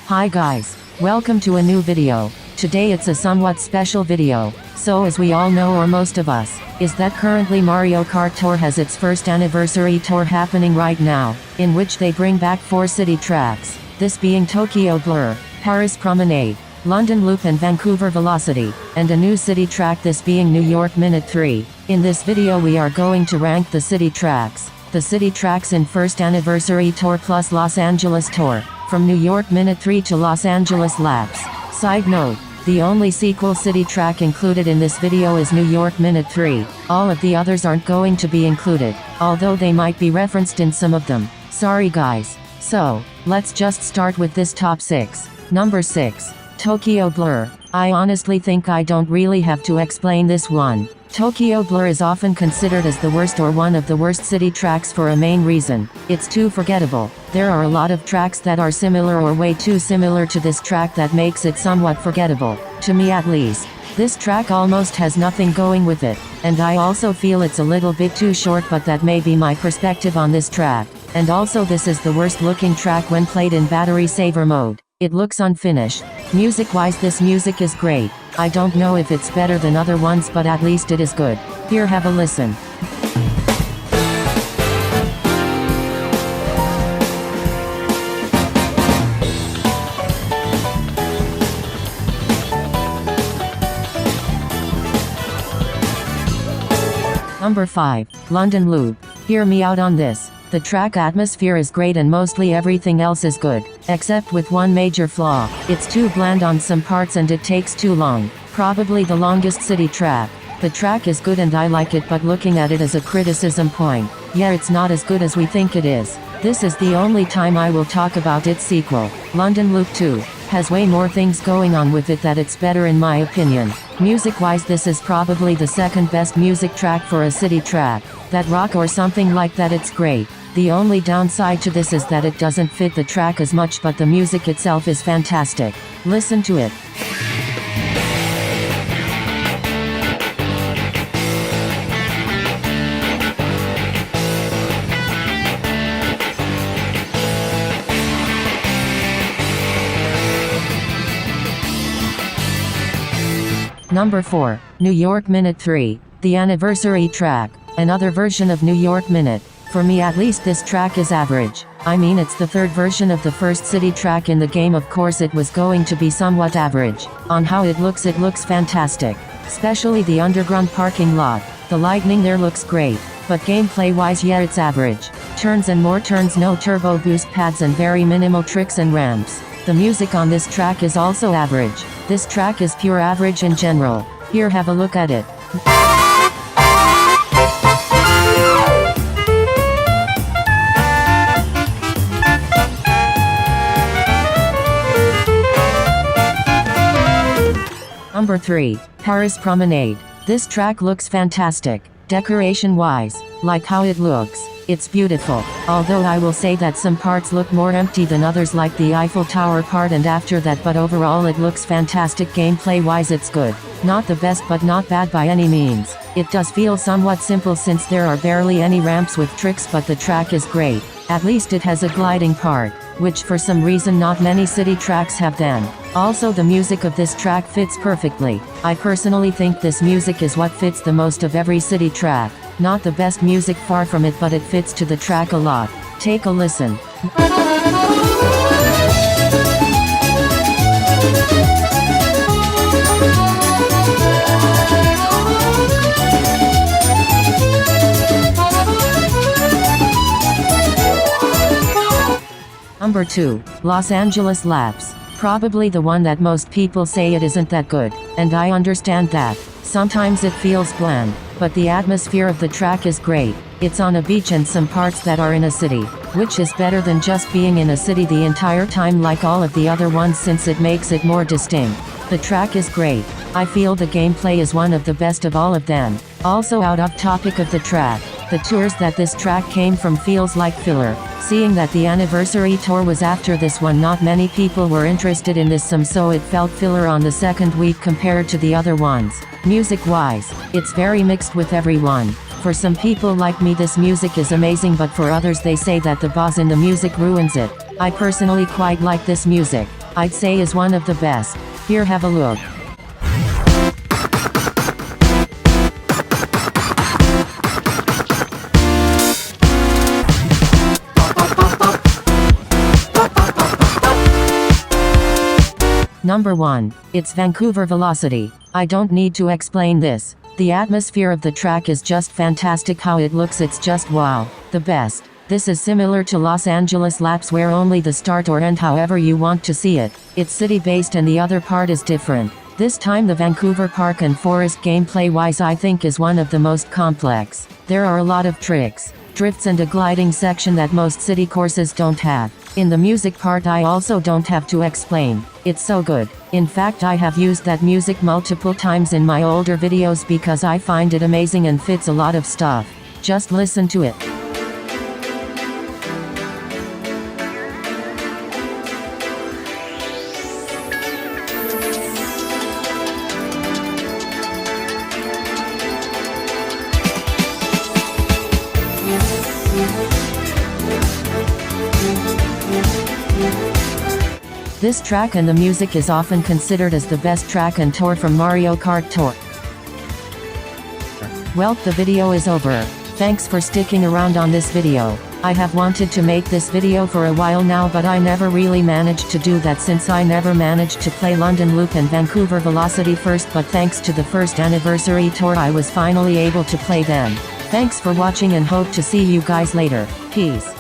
Hi guys, welcome to a new video. Today it's a somewhat special video. So as we all know, or most of us, is that currently Mario Kart Tour has its first anniversary tour happening right now, in which they bring back 4 city tracks, this being Tokyo Blur, Paris Promenade, London Loop and Vancouver Velocity, and a new city track, this being New York Minute 3. In this video we are going to rank the city tracks. The city tracks in first anniversary tour plus Los Angeles tour, from New York Minute 3 to Los Angeles Laps. Side note, the only sequel city track included in this video is New York Minute 3. All of the others aren't going to be included, although they might be referenced in some of them. Sorry guys. So, let's just start with this top 6. Number 6. Tokyo Blur. I honestly think I don't really have to explain this one. Tokyo Blur is often considered as the worst or one of the worst city tracks for a main reason: it's too forgettable. There are a lot of tracks that are similar or way too similar to this track that makes it somewhat forgettable, to me at least. This track almost has nothing going with it, and I also feel it's a little bit too short, but that may be my perspective on this track. And also this is the worst looking track when played in battery saver mode. It looks unfinished. Music-wise, this music is great. I don't know if it's better than other ones, but at least it is good. Here, have a listen. Number 5. London Loop. Hear me out on this. The track atmosphere is great and mostly everything else is good, except with one major flaw: it's too bland on some parts and it takes too long. Probably the longest city track. The track is good and I like it, but looking at it as a criticism point, yeah, it's not as good as we think it is. This is the only time I will talk about its sequel. London Loop 2 has way more things going on with it that it's better in my opinion. Music-wise, this is probably the second best music track for a city track. That rock or something like that, it's great. The only downside to this is that it doesn't fit the track as much, but the music itself is fantastic. Listen to it. Number 4. New York Minute 3. The anniversary track. Another version of New York Minute. For me at least, this track is average. I mean, it's the third version of the first city track in the game. Of course it was going to be somewhat average. On how it looks fantastic. Especially the underground parking lot. The lighting there looks great. But gameplay wise, yeah, it's average. Turns and more turns, no turbo boost pads and very minimal tricks and ramps. The music on this track is also average. This track is pure average in general. Here, have a look at it. Number 3. Paris Promenade. This track looks fantastic. Decoration-wise, like how it looks, it's beautiful. Although I will say that some parts look more empty than others, like the Eiffel Tower part and after that, but overall it looks fantastic. Gameplay-wise it's good. Not the best, but not bad by any means. It does feel somewhat simple since there are barely any ramps with tricks, but the track is great. At least it has a gliding part, which for some reason not many city tracks have then. Also, the music of this track fits perfectly. I personally think this music is what fits the most of every city track. Not the best music, far from it, but it fits to the track a lot. Take a listen. Number 2. Los Angeles Laps. Probably the one that most people say it isn't that good, and I understand that. Sometimes it feels bland, but the atmosphere of the track is great. It's on a beach and some parts that are in a city, which is better than just being in a city the entire time like all of the other ones, since it makes it more distinct. The track is great. I feel the gameplay is one of the best of all of them. Also, out of topic of the track, the tours that this track came from feels like filler. Seeing that the anniversary tour was after this one, not many people were interested in this so it felt filler on the second week compared to the other ones. Music-wise, it's very mixed with everyone. For some people like me this music is amazing, but for others they say that the buzz in the music ruins it. I personally quite like this music. I'd say is one of the best. Here, have a look. Number 1. It's Vancouver Velocity. I don't need to explain this. The atmosphere of the track is just fantastic. How it looks, it's just wow. The best. This is similar to Los Angeles laps where only the start or end however you want to see it. It's city-based and the other part is different. This time the Vancouver Park and Forest gameplay-wise I think is one of the most complex. There are a lot of tricks, drifts and a gliding section that most city courses don't have. In the music part I also don't have to explain. It's so good. In fact I have used that music multiple times in my older videos because I find it amazing and fits a lot of stuff. Just listen to it. This track and the music is often considered as the best track and tour from Mario Kart Tour. Well, the video is over. Thanks for sticking around on this video. I have wanted to make this video for a while now but I never really managed to do that since I never managed to play London Loop and Vancouver Velocity first, but thanks to the first anniversary tour I was finally able to play them. Thanks for watching and hope to see you guys later. Peace.